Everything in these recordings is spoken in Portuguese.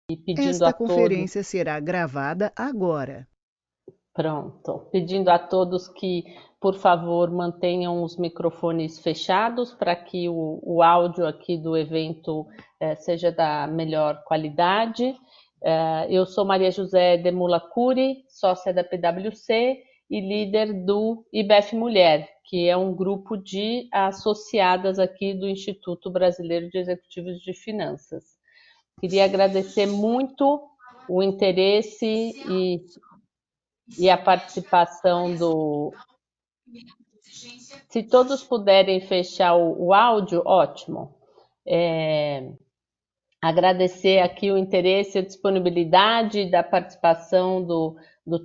E pedindo a Esta todos, conferência será gravada agora. pronto, pedindo a todos que, por favor, mantenham os microfones fechados para que o áudio aqui do evento seja da melhor qualidade. Eu sou Maria José de Mula Curi, sócia da PwC e líder do IBEF Mulher, que é um grupo de associadas aqui do Instituto Brasileiro de Executivos de Finanças. Queria agradecer muito o interesse e a participação do. Se todos puderem fechar o áudio, ótimo. É, agradecer aqui o interesse e a disponibilidade da participação do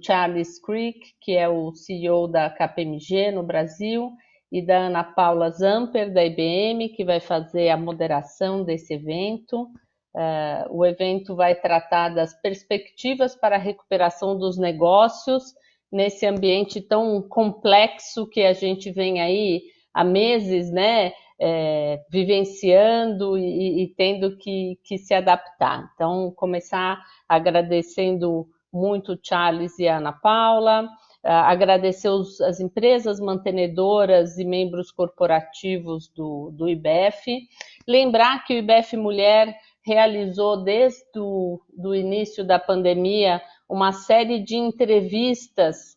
Charles Crick, que é o CEO da KPMG no Brasil, e da Ana Paula Zamper, da IBM, que vai fazer a moderação desse evento. O evento vai tratar das perspectivas para a recuperação dos negócios nesse ambiente tão complexo que a gente vem aí há meses, né, vivenciando e tendo que se adaptar. Então, começar agradecendo muito Charles e a Ana Paula, agradecer as empresas mantenedoras e membros corporativos do IBEF, lembrar que o IBEF Mulher realizou desde o início da pandemia uma série de entrevistas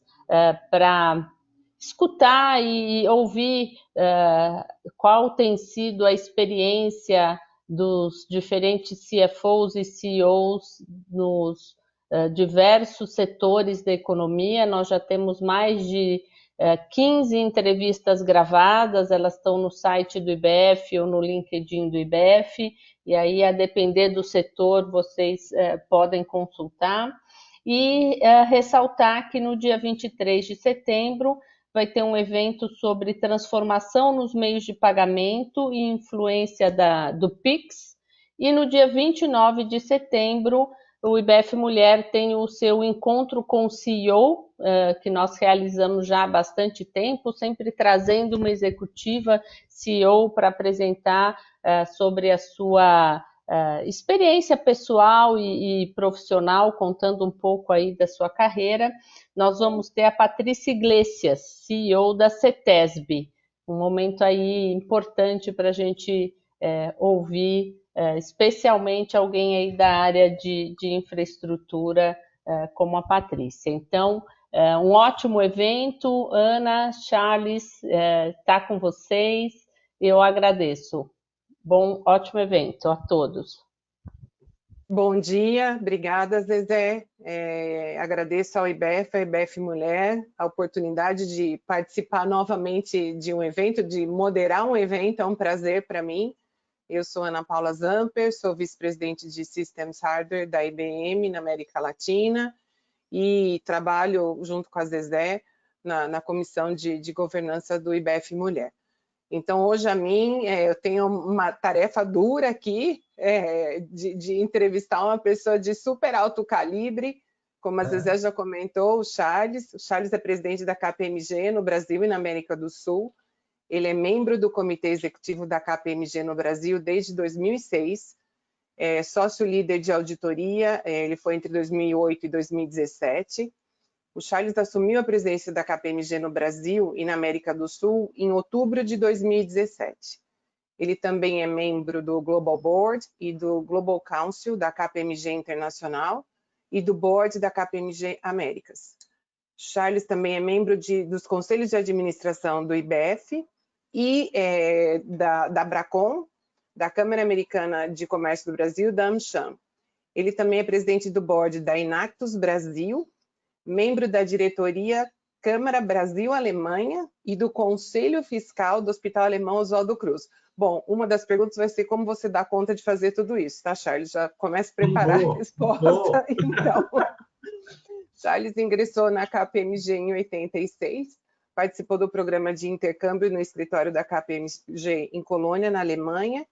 para escutar e ouvir qual tem sido a experiência dos diferentes CFOs e CEOs nos diversos setores da economia. Nós já temos mais de 15 entrevistas gravadas, elas estão no site do IBEF ou no LinkedIn do IBEF, e aí, a depender do setor, vocês podem consultar. E ressaltar que no dia 23 de setembro vai ter um evento sobre transformação nos meios de pagamento e influência do Pix. E no dia 29 de setembro, o IBEF Mulher tem o seu encontro com o CEO, que nós realizamos já há bastante tempo, sempre trazendo uma executiva CEO para apresentar sobre a sua experiência pessoal e profissional, contando um pouco aí da sua carreira. Nós vamos ter a Patrícia Iglesias, CEO da CETESB, um momento aí importante para a gente ouvir, especialmente alguém aí da área de infraestrutura, como a Patrícia. Então, um ótimo evento. Ana, Charles, está com vocês. Eu agradeço. Bom, ótimo evento a todos. Bom dia, obrigada, Zezé. Agradeço ao IBEF, à IBEF Mulher, a oportunidade de participar novamente de um evento, de moderar um evento, é um prazer para mim. Eu sou Ana Paula Zamper, sou vice-presidente de Systems Hardware da IBM na América Latina e trabalho junto com a Zezé na comissão de governança do IBEF Mulher. Então, hoje, eu tenho uma tarefa dura aqui, de entrevistar uma pessoa de super alto calibre, como a Zezé já comentou, o Charles. O Charles é presidente da KPMG no Brasil e na América do Sul. Ele é membro do comitê executivo da KPMG no Brasil desde 2006, sócio-líder de auditoria, ele foi entre 2008 e 2017. O Charles assumiu a presidência da KPMG no Brasil e na América do Sul em outubro de 2017. Ele também é membro do Global Board e do Global Council da KPMG Internacional e do Board da KPMG Américas. Charles também é membro dos conselhos de administração do IBEF e da Bracon, da Câmara Americana de Comércio do Brasil, da AmCham. Ele também é presidente do Board da Inactus Brasil, membro da diretoria Câmara Brasil-Alemanha e do Conselho Fiscal do Hospital Alemão Oswaldo Cruz. Bom, uma das perguntas vai ser como você dá conta de fazer tudo isso, tá, Charles? Já começa a preparar a resposta, então. Charles ingressou na KPMG em 86, participou do programa de intercâmbio no escritório da KPMG em Colônia, na Alemanha,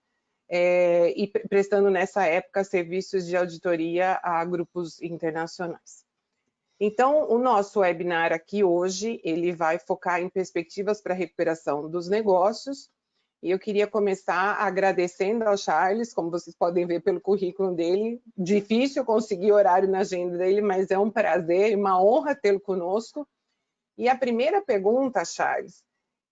e prestando nessa época serviços de auditoria a grupos internacionais. Então, o nosso webinar aqui hoje, ele vai focar em perspectivas para a recuperação dos negócios E eu queria começar agradecendo ao Charles, como vocês podem ver pelo currículo dele, difícil conseguir horário na agenda dele, mas é um prazer e uma honra tê-lo conosco. E a primeira pergunta, Charles,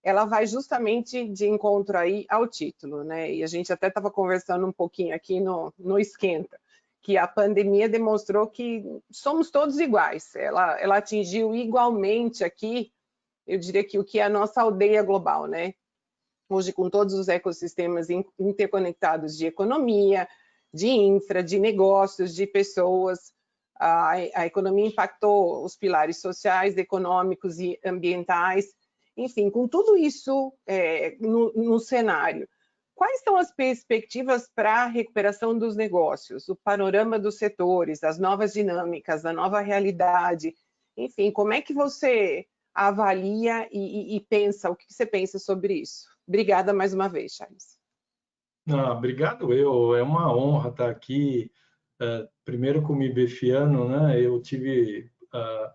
ela vai justamente de encontro aí ao título, né? E a gente até estava conversando um pouquinho aqui no Esquenta, que a pandemia demonstrou que somos todos iguais. Ela atingiu igualmente aqui, eu diria que o que é a nossa aldeia global, né? Hoje, com todos os ecossistemas interconectados de economia, de infra, de negócios, de pessoas, a economia impactou os pilares sociais, econômicos e ambientais. Enfim, com tudo isso no cenário, quais são as perspectivas para a recuperação dos negócios, o panorama dos setores, as novas dinâmicas, a nova realidade? Enfim, como é que você avalia e pensa, o que você pensa sobre isso? Obrigada mais uma vez, Charles. Obrigado é uma honra estar aqui, primeiro como ibefiano, né? Eu tive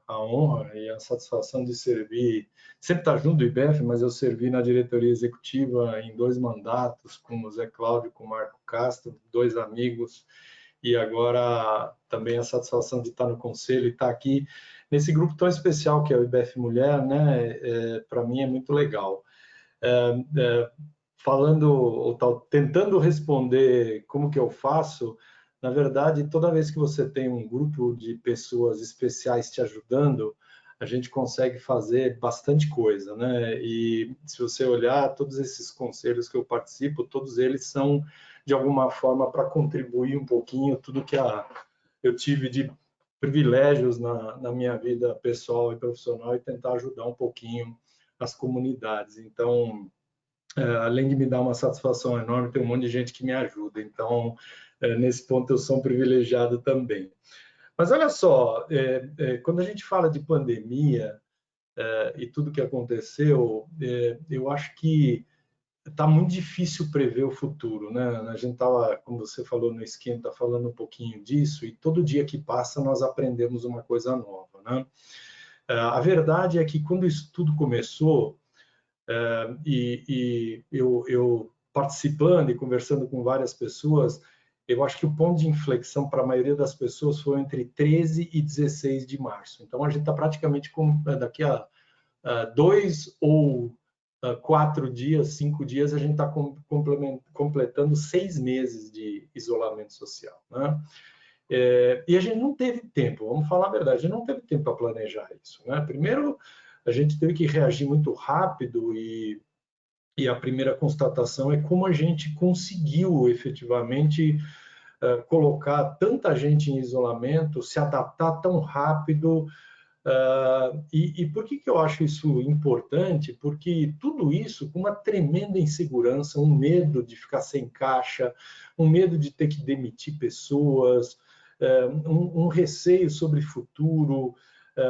a honra e a satisfação de servir, sempre estar junto do IBEF, mas eu servi na diretoria executiva em 2 mandatos, com o Zé Cláudio e com o Marco Castro, 2 amigos, e agora também a satisfação de estar no conselho e estar aqui nesse grupo tão especial que é o IBEF Mulher, né? Para mim é muito legal. Falando ou tentando responder como que eu faço, na verdade, toda vez que você tem um grupo de pessoas especiais te ajudando, a gente consegue fazer bastante coisa, né? E se você olhar todos esses conselhos que eu participo, todos eles são de alguma forma para contribuir um pouquinho tudo que eu tive de privilégios na minha vida pessoal e profissional e tentar ajudar um pouquinho as comunidades. Então, além de me dar uma satisfação enorme, tem um monte de gente que me ajuda. Então, nesse ponto, eu sou um privilegiado também. Mas olha só, quando a gente fala de pandemia e tudo que aconteceu, eu acho que está muito difícil prever o futuro, né? A gente estava, como você falou no Esquenta, falando um pouquinho disso, e todo dia que passa nós aprendemos uma coisa nova, né? A verdade é que quando isso tudo começou, e eu participando e conversando com várias pessoas, eu acho que o ponto de inflexão para a maioria das pessoas foi entre 13 e 16 de março. Então, a gente está praticamente daqui a 2 ou 4 dias, 5 dias, a gente está completando 6 meses de isolamento social, né? E a gente não teve tempo, vamos falar a verdade, a gente não teve tempo para planejar isso, né? Primeiro, a gente teve que reagir muito rápido e a primeira constatação é como a gente conseguiu efetivamente colocar tanta gente em isolamento, se adaptar tão rápido. E por que eu acho isso importante? Porque tudo isso com uma tremenda insegurança, um medo de ficar sem caixa, um medo de ter que demitir pessoas, um receio sobre futuro,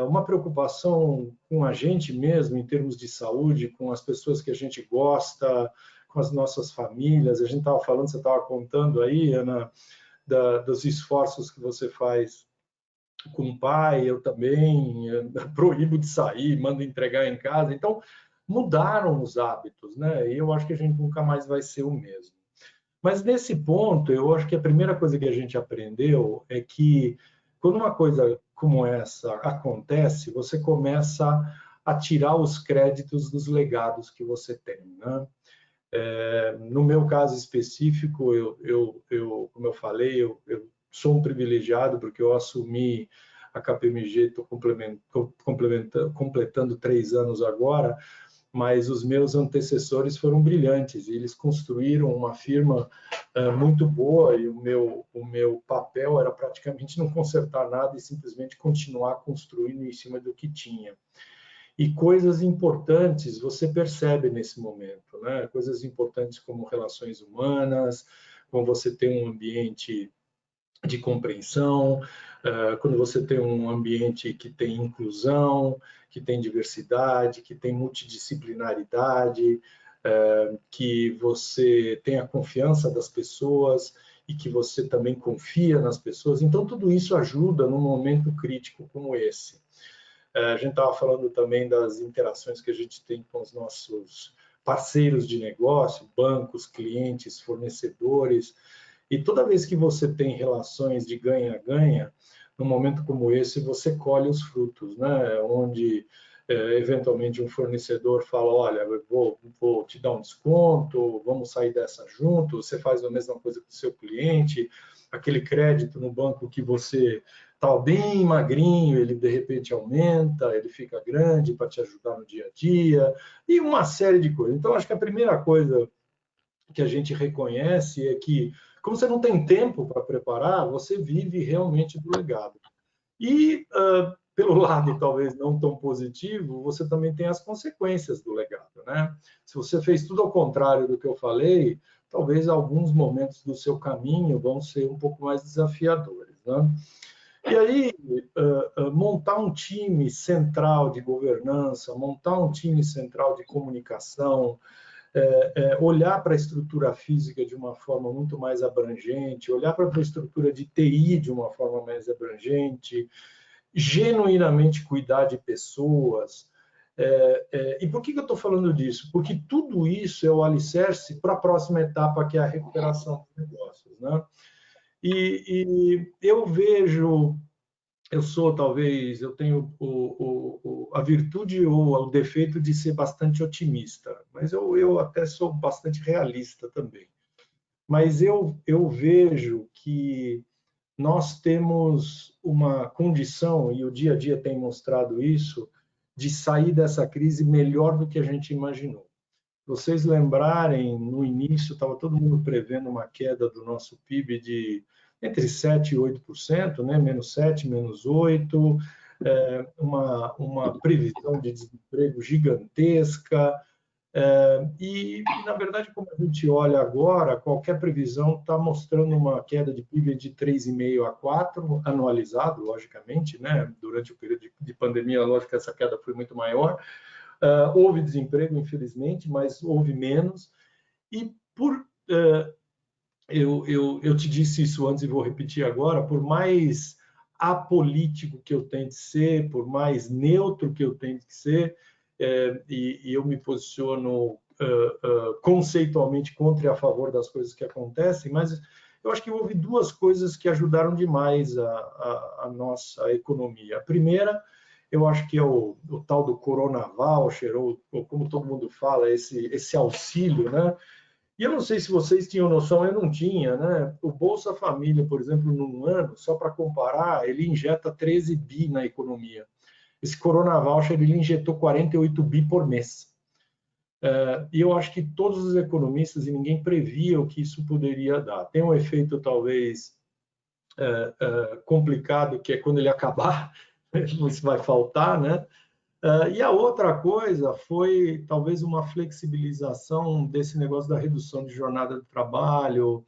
uma preocupação com a gente mesmo em termos de saúde, com as pessoas que a gente gosta, com as nossas famílias. A gente estava falando, você estava contando aí, Ana, dos esforços que você faz com o pai, eu também, proíbo de sair, mando entregar em casa. Então, mudaram os hábitos, né? E eu acho que a gente nunca mais vai ser o mesmo. Mas nesse ponto, eu acho que a primeira coisa que a gente aprendeu é que quando uma coisa como essa acontece, você começa a tirar os créditos dos legados que você tem, né? No meu caso específico, como eu falei, eu sou um privilegiado porque eu assumi a KPMG, estou completando 3 anos agora, mas os meus antecessores foram brilhantes e eles construíram uma firma muito boa e o meu papel era praticamente não consertar nada e simplesmente continuar construindo em cima do que tinha. E coisas importantes você percebe nesse momento, né? Coisas importantes como relações humanas, como você tem um ambiente de compreensão, quando você tem um ambiente que tem inclusão, que tem diversidade, que tem multidisciplinaridade, que você tem a confiança das pessoas e que você também confia nas pessoas. Então, tudo isso ajuda num momento crítico como esse. A gente estava falando também das interações que a gente tem com os nossos parceiros de negócio, bancos, clientes, fornecedores. E toda vez que você tem relações de ganha-ganha, num momento como esse, você colhe os frutos, né? Onde, eventualmente, um fornecedor fala, olha, eu vou te dar um desconto, vamos sair dessa junto, você faz a mesma coisa com o seu cliente, aquele crédito no banco que você está bem magrinho, ele de repente aumenta, ele fica grande para te ajudar no dia a dia, e uma série de coisas. Então, acho que a primeira coisa que a gente reconhece é que, como você não tem tempo para preparar, você vive realmente do legado. E, pelo lado talvez não tão positivo, você também tem as consequências do legado, né? Se você fez tudo ao contrário do que eu falei, talvez alguns momentos do seu caminho vão ser um pouco mais desafiadores, né? E aí, montar um time central de governança, montar um time central de comunicação, olhar para a estrutura física de uma forma muito mais abrangente, olhar para a estrutura de TI de uma forma mais abrangente, genuinamente cuidar de pessoas. E por que eu estou falando disso? Porque tudo isso é o alicerce para a próxima etapa, que é a recuperação dos negócios, né? E eu vejo, eu tenho a virtude ou o defeito de ser bastante otimista, mas eu até sou bastante realista também. Mas eu vejo que nós temos uma condição, e o dia a dia tem mostrado isso, de sair dessa crise melhor do que a gente imaginou. Vocês lembrarem, no início, estava todo mundo prevendo uma queda do nosso PIB de entre 7% e 8%, né? menos 7%, menos 8%, uma previsão de desemprego gigantesca. Na verdade, como a gente olha agora, qualquer previsão está mostrando uma queda de PIB de 3,5% a 4%, anualizado, logicamente, né? Durante o período de pandemia, lógico que essa queda foi muito maior. Houve desemprego, infelizmente, mas houve menos. E eu te disse isso antes e vou repetir agora, por mais apolítico que eu tente ser, por mais neutro que eu tente ser, e eu me posiciono conceitualmente contra e a favor das coisas que acontecem, mas eu acho que houve duas coisas que ajudaram demais a nossa economia. A primeira, eu acho que é o tal do Corona Voucher, ou como todo mundo fala, esse auxílio, né? E eu não sei se vocês tinham noção, eu não tinha, né? O Bolsa Família, por exemplo, num ano, só para comparar, ele injeta 13 bi na economia. Esse Corona Voucher, ele injetou 48 bi por mês. E eu acho que todos os economistas, e ninguém previa o que isso poderia dar. Tem um efeito, talvez, complicado, que é quando ele acabar, isso vai faltar, né? E a outra coisa foi, talvez, uma flexibilização desse negócio da redução de jornada de trabalho,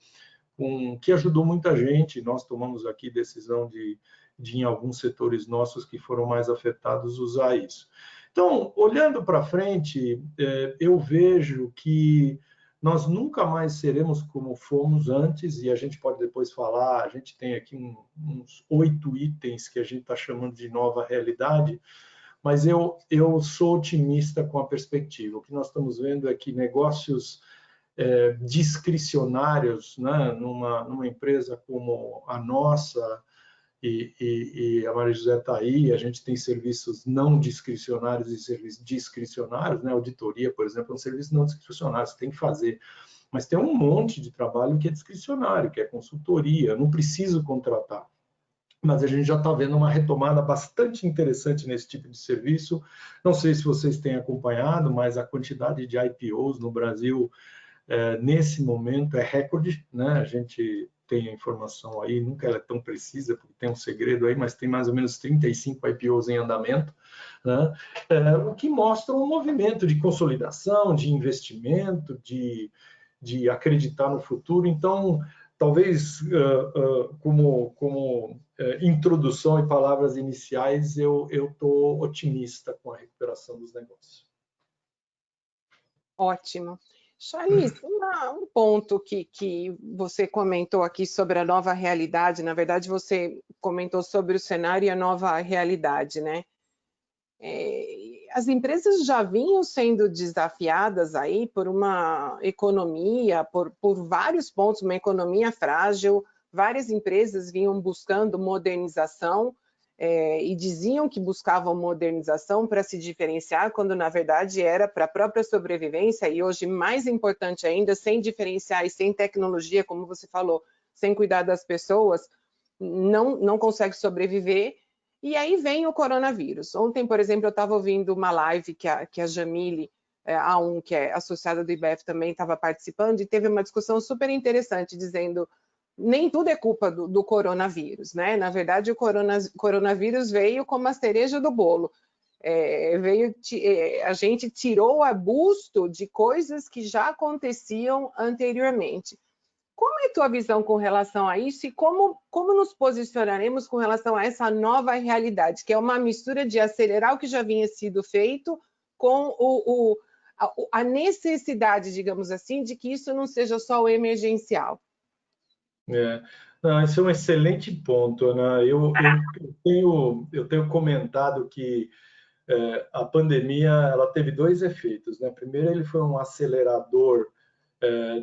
que ajudou muita gente. Nós tomamos aqui decisão de em alguns setores nossos que foram mais afetados, usar isso. Então, olhando para frente, eu vejo que nós nunca mais seremos como fomos antes, e a gente pode depois falar, a gente tem aqui uns 8 itens que a gente está chamando de nova realidade, mas eu sou otimista com a perspectiva. O que nós estamos vendo é que negócios discricionários, né, numa empresa como a nossa, e a Maria José está aí, a gente tem serviços não discricionários e serviços discricionários, né? Auditoria, por exemplo, é um serviço não discricionário, você tem que fazer. Mas tem um monte de trabalho que é discricionário, que é consultoria, eu não preciso contratar. Mas a gente já está vendo uma retomada bastante interessante nesse tipo de serviço. Não sei se vocês têm acompanhado, mas a quantidade de IPOs no Brasil, nesse momento, é recorde, né? A gente tem a informação aí, nunca ela é tão precisa, porque tem um segredo aí, mas tem mais ou menos 35 IPOs em andamento, né? O que mostra um movimento de consolidação, de investimento, de acreditar no futuro. Então, talvez, como introdução e palavras iniciais, eu estou otimista com a recuperação dos negócios. Ótimo. Charlize, um ponto que você comentou aqui sobre a nova realidade, na verdade você comentou sobre o cenário e a nova realidade, né? as empresas já vinham sendo desafiadas aí por uma economia, por vários pontos, uma economia frágil, várias empresas vinham buscando modernização, e diziam que buscavam modernização para se diferenciar, quando na verdade era para a própria sobrevivência, e hoje mais importante ainda, sem diferenciar e sem tecnologia, como você falou, sem cuidar das pessoas, não consegue sobreviver. E aí vem o coronavírus. Ontem, por exemplo, eu estava ouvindo uma live que a Jamile, que é associada do IBEF, também estava participando, e teve uma discussão super interessante, dizendo nem tudo é culpa do coronavírus, né? Na verdade, o coronavírus veio como a cereja do bolo. A gente tirou o abuso de coisas que já aconteciam anteriormente. Como é a tua visão com relação a isso e como nos posicionaremos com relação a essa nova realidade, que é uma mistura de acelerar o que já vinha sido feito com a necessidade, digamos assim, de que isso não seja só o emergencial? Não, esse é um excelente ponto, Ana. Eu tenho comentado que a pandemia ela teve dois efeitos, né? Primeiro, ele foi um acelerador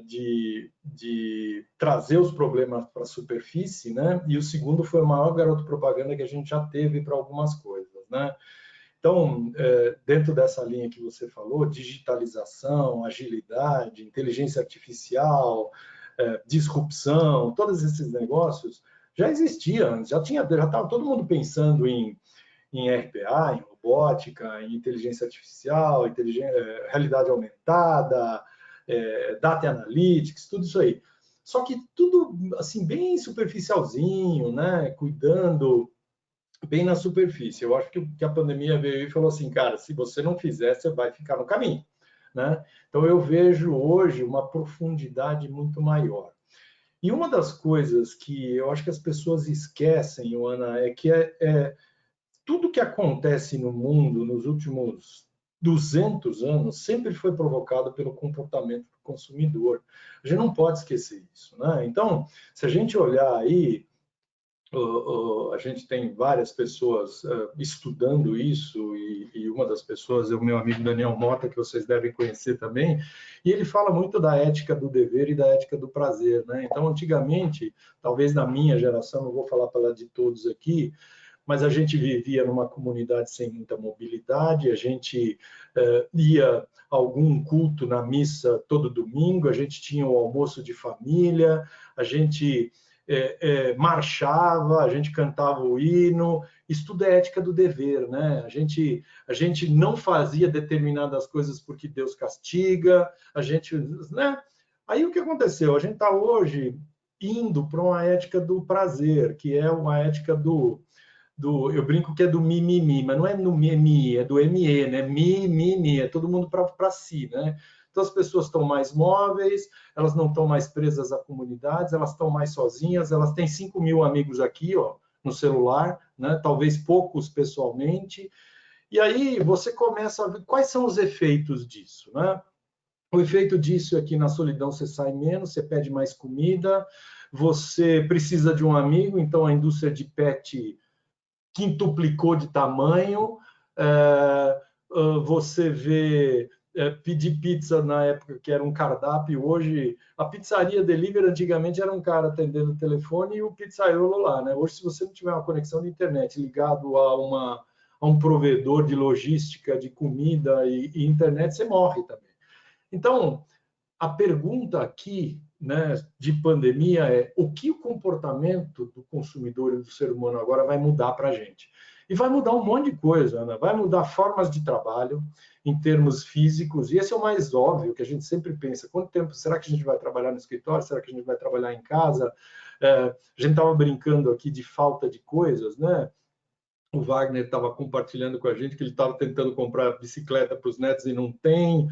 de trazer os problemas para a superfície, né? E o segundo foi o maior garoto propaganda que a gente já teve para algumas coisas, né? Então, dentro dessa linha que você falou, digitalização, agilidade, inteligência artificial, disrupção, todos esses negócios já existiam antes, já estava todo mundo pensando em RPA, em robótica, em inteligência artificial, realidade aumentada, data analytics, tudo isso aí. Só que tudo assim bem superficialzinho, né? Cuidando bem na superfície. Eu acho que a pandemia veio e falou assim, cara, se você não fizer, você vai ficar no caminho, né? Então eu vejo hoje uma profundidade muito maior. E uma das coisas que eu acho que as pessoas esquecem, Ana, é que tudo que acontece no mundo nos últimos 200 anos sempre foi provocado pelo comportamento do consumidor. A gente não pode esquecer isso, né? Então, se a gente olhar aí, a gente tem várias pessoas estudando isso, e uma das pessoas é o meu amigo Daniel Mota, que vocês devem conhecer também, e ele fala muito da ética do dever e da ética do prazer, né? Então, antigamente, talvez na minha geração, não vou falar para de todos aqui, mas a gente vivia numa comunidade sem muita mobilidade, a gente ia a algum culto na missa todo domingo, a gente tinha o almoço de família, a gente marchava, a gente cantava o hino, isso tudo é ética do dever, né? A gente não fazia determinadas coisas porque Deus castiga, né? Aí o que aconteceu? A gente está hoje indo para uma ética do prazer, que é uma ética eu brinco que é do mimimi, mas não é no mimi, é do ME, né? Mi, é todo mundo para si, né? Então as pessoas estão mais móveis, elas não estão mais presas a comunidades, elas estão mais sozinhas, elas têm 5 mil amigos aqui, ó, no celular, né? Talvez poucos pessoalmente. E aí você começa a ver quais são os efeitos disso, né? O efeito disso é que na solidão você sai menos, você pede mais comida, você precisa de um amigo, então a indústria de pet quintuplicou de tamanho, você vê pedir pizza na época que era um cardápio, hoje a pizzaria delivery antigamente era um cara atendendo o telefone e o pizzaiolo lá, né? Hoje, se você não tiver uma conexão de internet ligado a um provedor de logística, de comida e internet, você morre também. Então, a pergunta aqui, né, de pandemia é o que o comportamento do consumidor e do ser humano agora vai mudar para a gente. E vai mudar um monte de coisa, Ana. Vai mudar formas de trabalho em termos físicos, e esse é o mais óbvio, que a gente sempre pensa, quanto tempo será que a gente vai trabalhar no escritório? Será que a gente vai trabalhar em casa? A gente estava brincando aqui de falta de coisas, né? O Wagner estava compartilhando com a gente que ele estava tentando comprar bicicleta para os netos e não tem.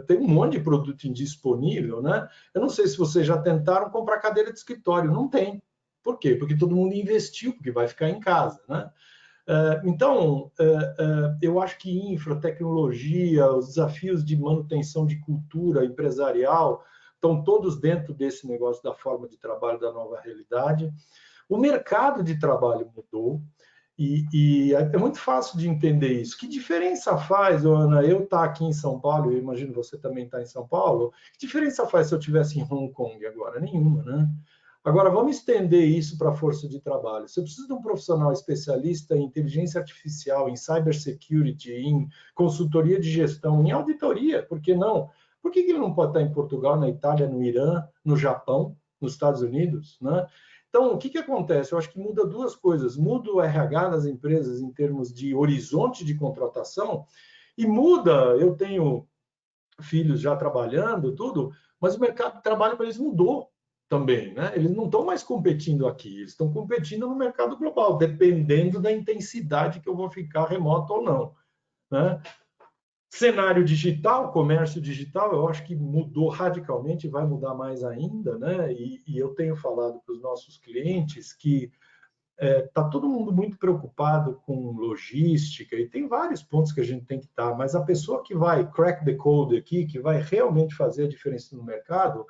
Tem um monte de produto indisponível, né? Eu não sei se vocês já tentaram comprar cadeira de escritório. Não tem. Por quê? Porque todo mundo investiu, porque vai ficar em casa, né? Então, eu acho que infra, tecnologia, os desafios de manutenção de cultura empresarial estão todos dentro desse negócio da forma de trabalho da nova realidade. O mercado de trabalho mudou. E é muito fácil de entender isso. Que diferença faz, Ana, eu estar aqui em São Paulo, eu imagino você também estar em São Paulo, que diferença faz se eu estivesse em Hong Kong agora? Nenhuma, né? Agora, vamos estender isso para a força de trabalho. Se eu preciso de um profissional especialista em inteligência artificial, em cybersecurity, em consultoria de gestão, em auditoria, por que não? Por que ele não pode estar em Portugal, na Itália, no Irã, no Japão, nos Estados Unidos, né? Então, o que acontece? Eu acho que muda duas coisas. Muda o RH das empresas em termos de horizonte de contratação e muda, eu tenho filhos já trabalhando, tudo, mas o mercado de trabalho para eles mudou também, né? Eles não estão mais competindo aqui, eles estão competindo no mercado global, dependendo da intensidade que eu vou ficar remoto ou não, né? Cenário digital, comércio digital, eu acho que mudou radicalmente, vai mudar mais ainda, né? E eu tenho falado para os nossos clientes que está todo mundo muito preocupado com logística e tem vários pontos que a gente tem que estar, mas a pessoa que vai crack the code aqui, que vai realmente fazer a diferença no mercado,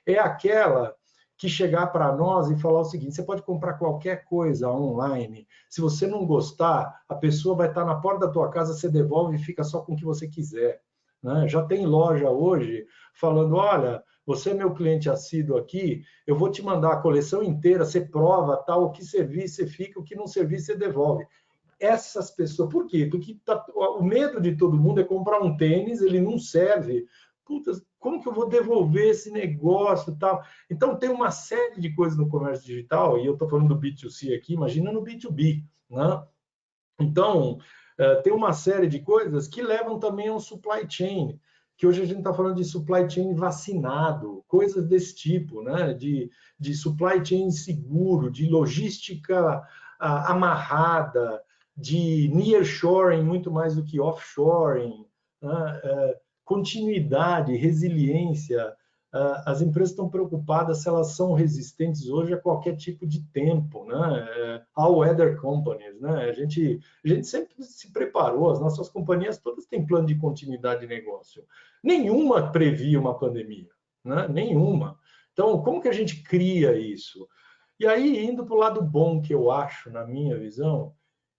é aquela que chegar para nós e falar o seguinte: você pode comprar qualquer coisa online, se você não gostar, a pessoa vai estar na porta da tua casa, você devolve e fica só com o que você quiser, né? Já tem loja hoje falando: olha, você é meu cliente assíduo aqui, eu vou te mandar a coleção inteira, você prova, tal, o que servir, você fica, o que não servir, você devolve. Essas pessoas, por quê? Porque o medo de todo mundo é comprar um tênis, ele não serve. Puta, como que eu vou devolver esse negócio e tal? Então, tem uma série de coisas no comércio digital, e eu estou falando do B2C aqui, imagina no B2B, né? Então, tem uma série de coisas que levam também a um supply chain, que hoje a gente está falando de supply chain vacinado, coisas desse tipo, né? De supply chain seguro, de logística amarrada, de nearshoring muito mais do que offshoring, né? Continuidade, resiliência. As empresas estão preocupadas se elas são resistentes hoje a qualquer tipo de tempo, né? All weather companies, né? A gente sempre se preparou, as nossas companhias todas têm plano de continuidade de negócio. Nenhuma previa uma pandemia, né? Nenhuma. Então, como que a gente cria isso? E aí, indo para o lado bom que eu acho, na minha visão,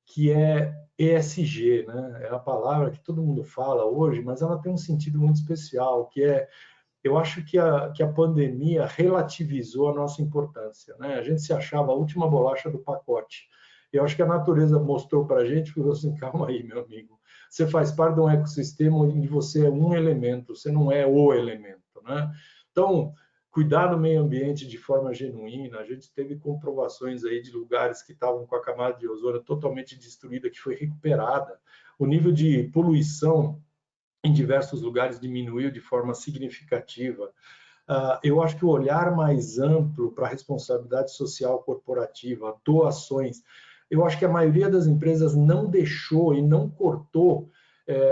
que é ESG, né? É a palavra que todo mundo fala hoje, mas ela tem um sentido muito especial, que é, eu acho que a pandemia relativizou a nossa importância, né? A gente se achava a última bolacha do pacote. Eu acho que a natureza mostrou para a gente, falou assim: calma aí, meu amigo, você faz parte de um ecossistema onde você é um elemento, você não é o elemento, né? Então, cuidar do meio ambiente de forma genuína. A gente teve comprovações aí de lugares que estavam com a camada de ozônio totalmente destruída, que foi recuperada. O nível de poluição em diversos lugares diminuiu de forma significativa. Eu acho que o olhar mais amplo para a responsabilidade social corporativa, doações, eu acho que a maioria das empresas não deixou e não cortou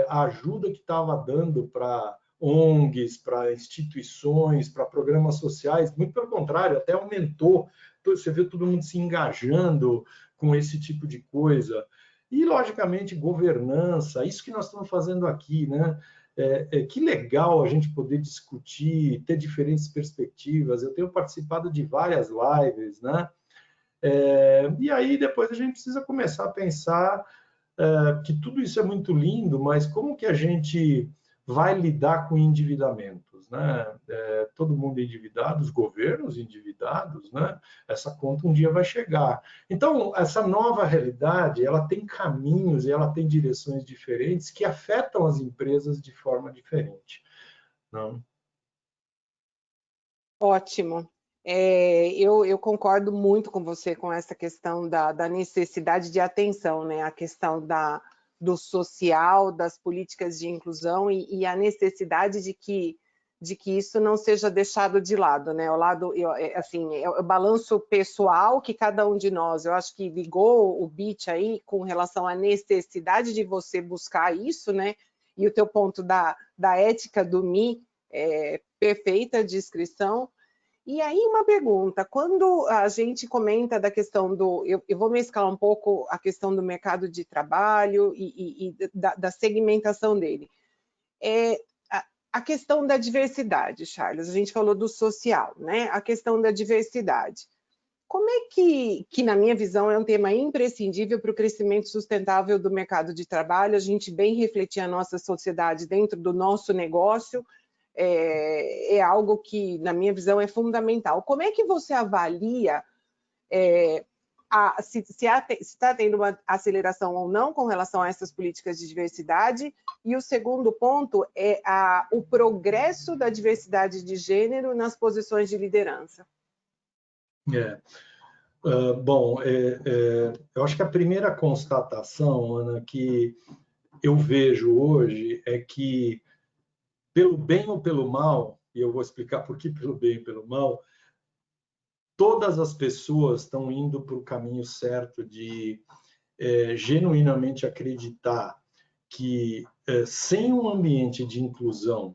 a ajuda que estava dando para ONGs, para instituições, para programas sociais. Muito pelo contrário, até aumentou. Você vê todo mundo se engajando com esse tipo de coisa. E, logicamente, governança, isso que nós estamos fazendo aqui, né? Que legal a gente poder discutir, ter diferentes perspectivas. Eu tenho participado de várias lives, né? E aí depois a gente precisa começar a pensar que tudo isso é muito lindo, mas como que a gente vai lidar com endividamentos, né? Todo mundo endividado, os governos endividados, né? Essa conta um dia vai chegar. Então, essa nova realidade, ela tem caminhos e ela tem direções diferentes que afetam as empresas de forma diferente, não? Ótimo. Eu concordo muito com você com essa questão da necessidade de atenção, né? A questão do social, das políticas de inclusão e a necessidade de que isso não seja deixado de lado, né? Assim, é o balanço pessoal que cada um de nós, eu acho que ligou o BIT aí com relação à necessidade de você buscar isso, né? E o teu ponto da ética do MI, perfeita descrição. E aí uma pergunta, quando a gente comenta da questão eu vou mesclar um pouco a questão do mercado de trabalho e da segmentação dele. A questão da diversidade, Charles, a gente falou do social, né? A questão da diversidade. Como é que, na minha visão, é um tema imprescindível para o crescimento sustentável do mercado de trabalho, a gente bem refletir a nossa sociedade dentro do nosso negócio, é algo que, na minha visão, é fundamental. Como é que você avalia se está tendo uma aceleração ou não com relação a essas políticas de diversidade? E o segundo ponto é o progresso da diversidade de gênero nas posições de liderança. Bom, eu acho que a primeira constatação, Ana, que eu vejo hoje é que, pelo bem ou pelo mal, e eu vou explicar por que pelo bem e pelo mal, todas as pessoas estão indo para o caminho certo de genuinamente acreditar que sem um ambiente de inclusão,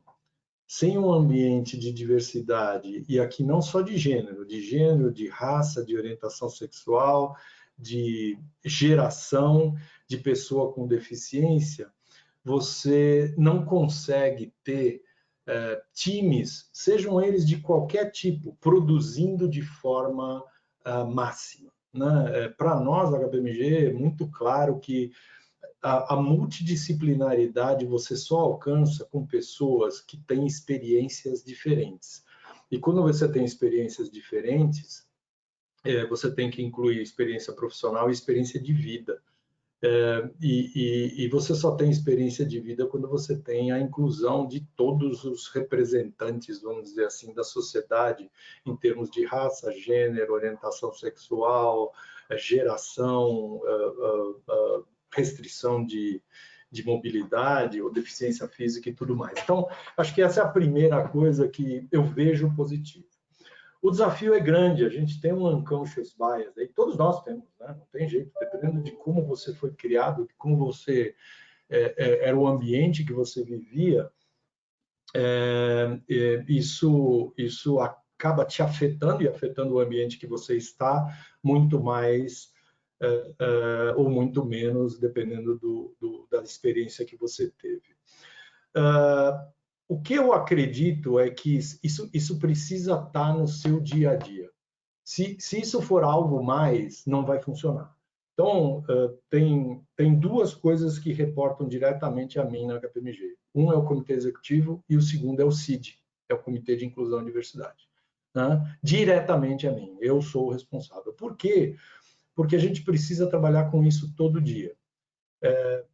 sem um ambiente de diversidade, e aqui não só de gênero, de raça, de orientação sexual, de geração, de pessoa com deficiência, você não consegue ter times, sejam eles de qualquer tipo, produzindo de forma máxima, né? Para nós, a HPMG, é muito claro que a multidisciplinaridade você só alcança com pessoas que têm experiências diferentes. E quando você tem experiências diferentes, você tem que incluir experiência profissional e experiência de vida. E você só tem experiência de vida quando você tem a inclusão de todos os representantes, vamos dizer assim, da sociedade, em termos de raça, gênero, orientação sexual, geração, restrição de mobilidade ou deficiência física e tudo mais. Então, acho que essa é a primeira coisa que eu vejo positivo. O desafio é grande, a gente tem um unconscious bias, e todos nós temos, né? Não tem jeito, dependendo de como você foi criado, de como você era o ambiente que você vivia, isso acaba te afetando e afetando o ambiente que você está muito mais ou muito menos, dependendo da experiência que você teve. O que eu acredito é que isso precisa estar no seu dia a dia. Se isso for algo mais, não vai funcionar. Então, tem duas coisas que reportam diretamente a mim na HPMG. Um é o Comitê Executivo e o segundo é o CID, é o Comitê de Inclusão e Diversidade. Né? Diretamente a mim, eu sou o responsável. Por quê? Porque a gente precisa trabalhar com isso todo dia.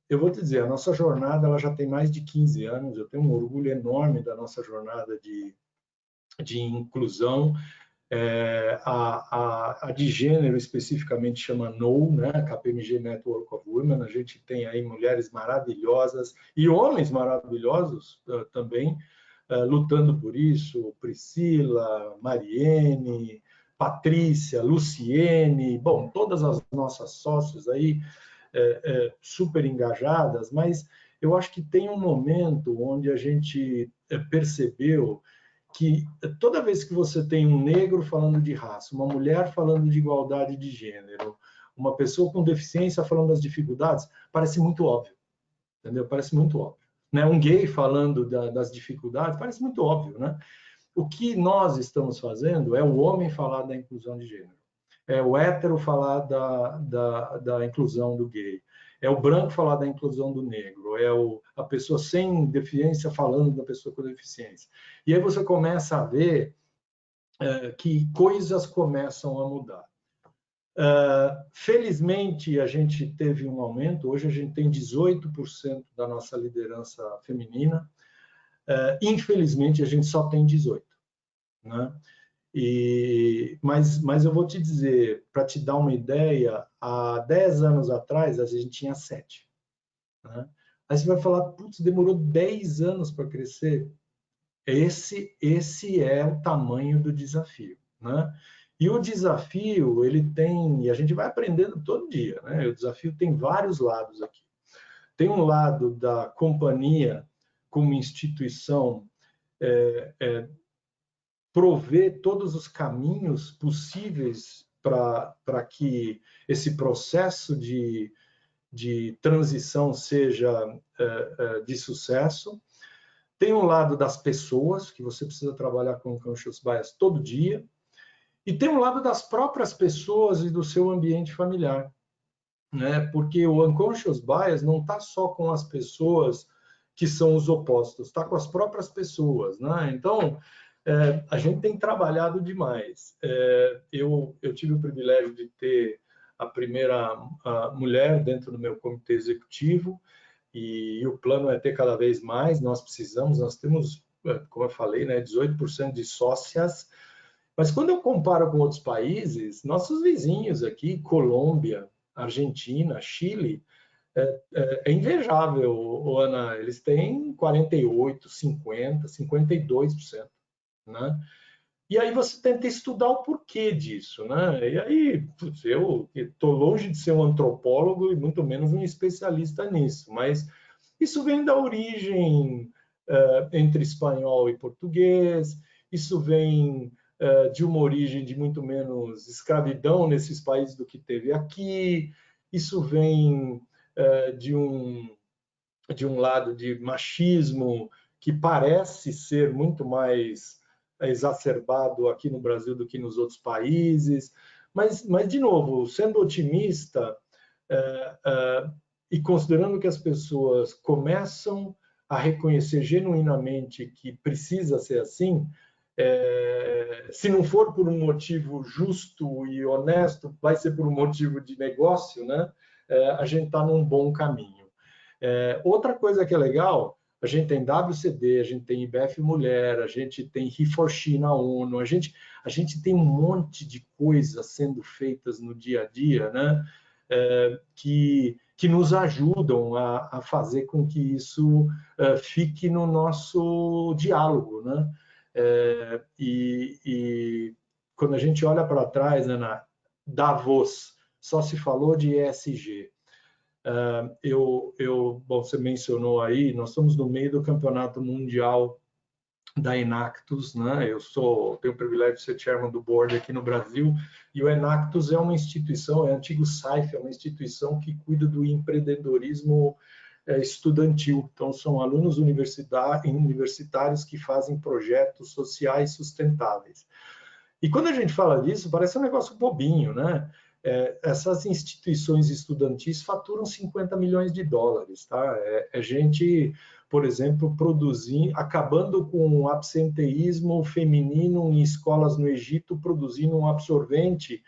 Eu vou te dizer, a nossa jornada ela já tem mais de 15 anos, eu tenho um orgulho enorme da nossa jornada de inclusão. A de gênero especificamente chama NO, né? KPMG Network of Women. A gente tem aí mulheres maravilhosas e homens maravilhosos também lutando por isso. Priscila, Mariene, Patrícia, Luciene, bom, todas as nossas sócias aí super engajadas, mas eu acho que tem um momento onde a gente percebeu que toda vez que você tem um negro falando de raça, uma mulher falando de igualdade de gênero, uma pessoa com deficiência falando das dificuldades, parece muito óbvio, entendeu? Parece muito óbvio. Né? Um gay falando das dificuldades, parece muito óbvio, né? O que nós estamos fazendo é o homem falar da inclusão de gênero, é o hétero falar da inclusão do gay, é o branco falar da inclusão do negro, é a pessoa sem deficiência falando da pessoa com deficiência. E aí você começa a ver que coisas começam a mudar. Felizmente, a gente teve um aumento, hoje a gente tem 18% da nossa liderança feminina, infelizmente a gente só tem 18%. Né? Mas eu vou te dizer, para te dar uma ideia, há 10 anos atrás a gente tinha 7. Né? Aí você vai falar, putz, demorou 10 anos para crescer. Esse é o tamanho do desafio. Né? E o desafio, ele tem, e a gente vai aprendendo todo dia, né? O desafio tem vários lados aqui. Tem um lado da companhia como instituição prover todos os caminhos possíveis para que esse processo de transição seja de sucesso. Tem um lado das pessoas, que você precisa trabalhar com o Unconscious Bias todo dia, E tem um lado das próprias pessoas e do seu ambiente familiar, né? Porque o unconscious bias não está só com as pessoas que são os opostos, está com as próprias pessoas, né? Então, a gente tem trabalhado demais. Eu tive o privilégio de ter a primeira mulher dentro do meu comitê executivo, e o plano é ter cada vez mais. Nós temos, como eu falei, né, 18% de sócias. Mas quando eu comparo com outros países, nossos vizinhos aqui, Colômbia, Argentina, Chile, é invejável, Ana. Eles têm 48%, 50%, 52%, né? E aí você tenta estudar o porquê disso, né? E aí, putz, eu estou longe de ser um antropólogo e muito menos um especialista nisso, mas isso vem da origem entre espanhol e português, isso vem de uma origem de muito menos escravidão nesses países do que teve aqui, isso vem de um lado de machismo que parece ser muito mais exacerbado aqui no Brasil do que nos outros países. Mas de novo, sendo otimista e considerando que as pessoas começam a reconhecer genuinamente que precisa ser assim, se não for por um motivo justo e honesto, vai ser por um motivo de negócio, né? A gente está num bom caminho. Outra coisa que é legal, a gente tem WCD, a gente tem IBF Mulher, a gente tem He4She na ONU, a gente tem um monte de coisas sendo feitas no dia a dia, né? Que nos ajudam a fazer com que isso fique no nosso diálogo, né? E quando a gente olha para trás, né, na Davos, só se falou de ESG. Bom, você mencionou aí, nós estamos no meio do campeonato mundial da Enactus, né? Eu tenho o privilégio de ser chairman do board aqui no Brasil, e o Enactus é uma instituição, é antigo SAIF, é uma instituição que cuida do empreendedorismo estudantil. Então, são alunos universitários que fazem projetos sociais sustentáveis. E quando a gente fala disso, parece um negócio bobinho, né? Essas instituições estudantis faturam 50 milhões de dólares, tá? Gente, por exemplo, acabando com o absenteísmo feminino em escolas no Egito, produzindo um absorvente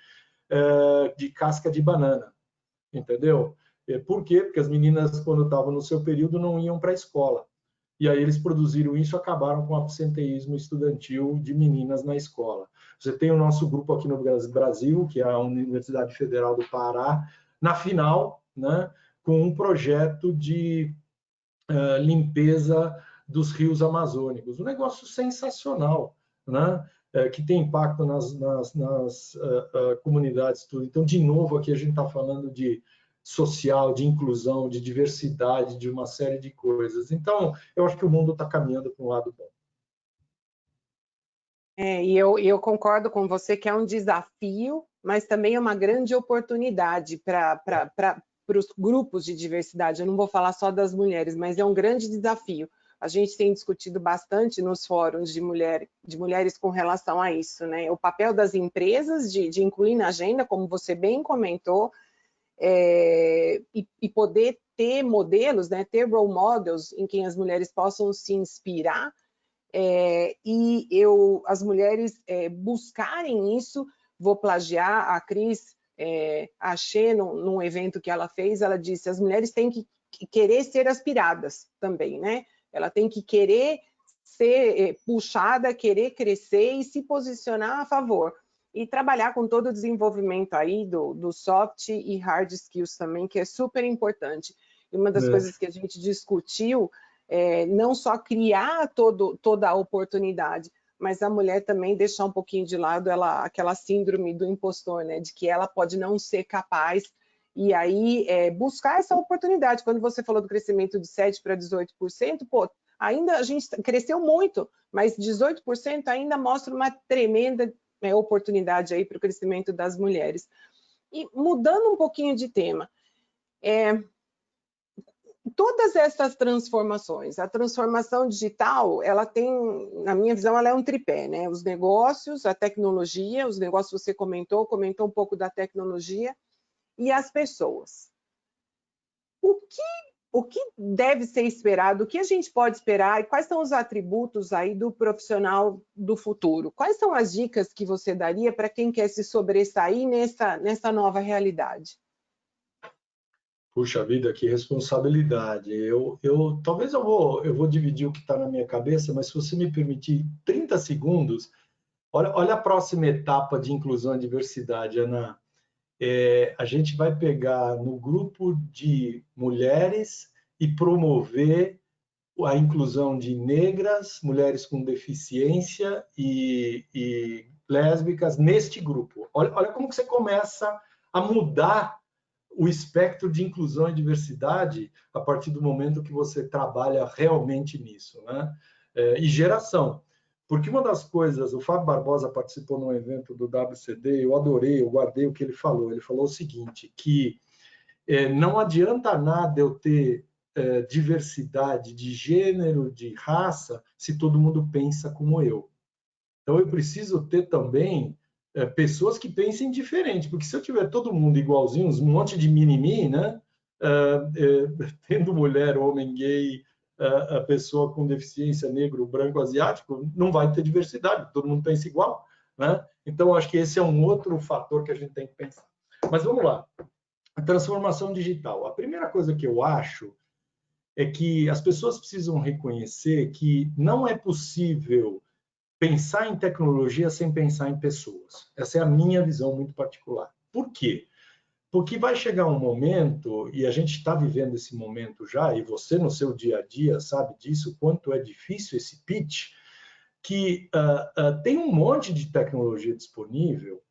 de casca de banana, entendeu? Por quê? Porque as meninas, quando estavam no seu período, não iam para a escola. E aí eles produziram isso, acabaram com o absenteísmo estudantil de meninas na escola. Você tem o nosso grupo aqui no Brasil, que é a Universidade Federal do Pará, na final, né, com um projeto de limpeza dos rios amazônicos. Um negócio sensacional, né, que tem impacto nas comunidades. Tudo. Então, de novo, aqui a gente está falando de social, de inclusão, de diversidade, de uma série de coisas. Então, eu acho que o mundo está caminhando para um lado bom. E eu concordo com você que é um desafio, mas também é uma grande oportunidade para os grupos de diversidade. Eu não vou falar só das mulheres, mas é um grande desafio. A gente tem discutido bastante nos fóruns de mulheres com relação a isso, né? O papel das empresas de incluir na agenda, como você bem comentou, e poder ter modelos, né? Ter role models em quem as mulheres possam se inspirar, e as mulheres buscarem isso. Vou plagiar a Cris Achê num evento que ela fez. Ela disse: as mulheres têm que querer ser aspiradas também, né? Ela tem que querer ser puxada, querer crescer e se posicionar a favor. E trabalhar com todo o desenvolvimento aí do soft e hard skills também, que é super importante. E uma das coisas que a gente discutiu não só criar toda a oportunidade, mas a mulher também deixar um pouquinho de lado aquela síndrome do impostor, né? De que ela pode não ser capaz, e aí buscar essa oportunidade. Quando você falou do crescimento de 7% para 18%, pô, ainda a gente cresceu muito, mas 18% ainda mostra uma tremenda oportunidade aí para o crescimento das mulheres. E mudando um pouquinho de tema, todas essas transformações, a transformação digital, ela tem, na minha visão, ela é um tripé, né? Os negócios, a tecnologia, os negócios você comentou um pouco da tecnologia, e as pessoas. O que deve ser esperado, o que a gente pode esperar e quais são os atributos aí do profissional do futuro? Quais são as dicas que você daria para quem quer se sobressair nessa nova realidade? Puxa vida, que responsabilidade. Talvez eu vou dividir o que está na minha cabeça, mas se você me permitir 30 segundos, olha a próxima etapa de inclusão e diversidade, Ana. A gente vai pegar no grupo de mulheres e promover a inclusão de negras, mulheres com deficiência e lésbicas neste grupo. Olha como que você começa a mudar o espectro de inclusão e diversidade a partir do momento que você trabalha realmente nisso, né? E geração. Porque uma das coisas, o Fábio Barbosa participou num evento do WCD, eu adorei, eu guardei o que ele falou. Ele falou o seguinte, que não adianta nada eu ter diversidade de gênero, de raça, se todo mundo pensa como eu. Então, eu preciso ter também pessoas que pensem diferente, porque se eu tiver todo mundo igualzinho, um monte de mimimi, né? Tendo mulher, homem, gay, a pessoa com deficiência, negro, branco, asiático, não vai ter diversidade, todo mundo pensa igual, né? Então, acho que esse é um outro fator que a gente tem que pensar. Mas vamos lá. A transformação digital. A primeira coisa que eu acho é que as pessoas precisam reconhecer que não é possível pensar em tecnologia sem pensar em pessoas. Essa é a minha visão muito particular. Por quê? Porque vai chegar um momento, e a gente está vivendo esse momento já, e você no seu dia a dia sabe disso, quanto é difícil esse pitch, que tem um monte de tecnologia disponível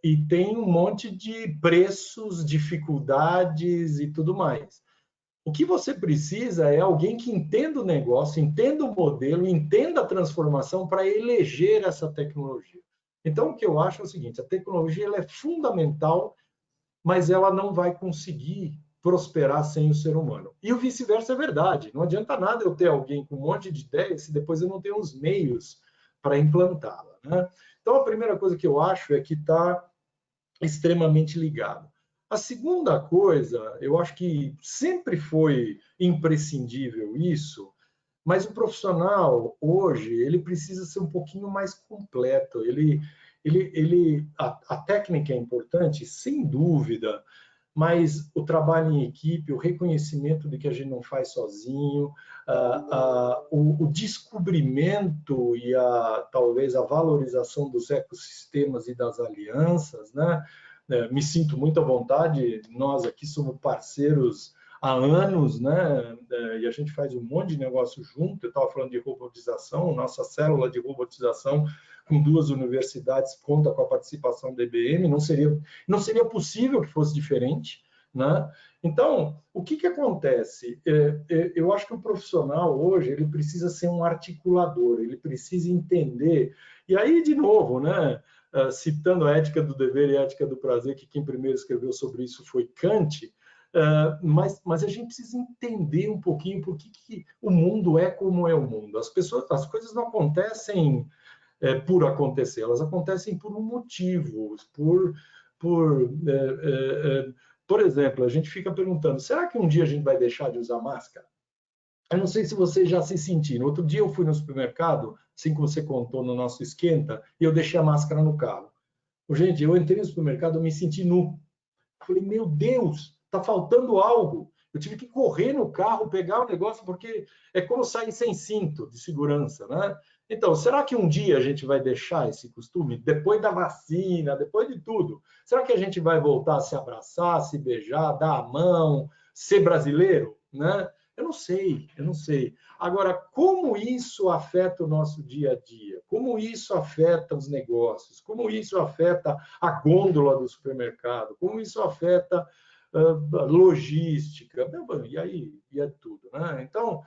e tem um monte de preços, dificuldades e tudo mais. O que você precisa é alguém que entenda o negócio, entenda o modelo, entenda a transformação para eleger essa tecnologia. Então, o que eu acho é o seguinte, a tecnologia ela é fundamental, mas ela não vai conseguir prosperar sem o ser humano. E o vice-versa é verdade. Não adianta nada eu ter alguém com um monte de ideias se depois eu não tenho os meios para implantá-la, né? Então, a primeira coisa que eu acho é que está extremamente ligado. A segunda coisa, eu acho que sempre foi imprescindível isso, mas o profissional hoje ele precisa ser um pouquinho mais completo. A técnica é importante, sem dúvida, mas o trabalho em equipe, o reconhecimento de que a gente não faz sozinho, o descobrimento e talvez a valorização dos ecossistemas e das alianças, né? Me sinto muito à vontade, nós aqui somos parceiros há anos, né? E a gente faz um monte de negócio junto. Eu estava falando de robotização, nossa célula de robotização com 2 universidades conta com a participação da IBM, não seria possível que fosse diferente, né? Então, o que acontece? Eu acho que o profissional hoje ele precisa ser um articulador, ele precisa entender. E aí, de novo, né? Citando a ética do dever e a ética do prazer, que quem primeiro escreveu sobre isso foi Kant, mas a gente precisa entender um pouquinho por que o mundo é como é o mundo. As coisas não acontecem por acontecer, elas acontecem por um motivo, por exemplo, a gente fica perguntando, será que um dia a gente vai deixar de usar máscara? Eu não sei se vocês já se sentiram. Outro dia eu fui no supermercado, assim como você contou no nosso esquenta, e eu deixei a máscara no carro. Gente, eu entrei no supermercado, eu me senti nu. Eu falei, meu Deus, está faltando algo. Eu tive que correr no carro, pegar o negócio, porque é como sair sem cinto de segurança, né? Então, será que um dia a gente vai deixar esse costume? Depois da vacina, depois de tudo, será que a gente vai voltar a se abraçar, se beijar, dar a mão, ser brasileiro, né? Eu não sei. Agora, como isso afeta o nosso dia a dia? Como isso afeta os negócios? Como isso afeta a gôndola do supermercado? Como isso afeta a logística? E aí, é tudo, né? Então,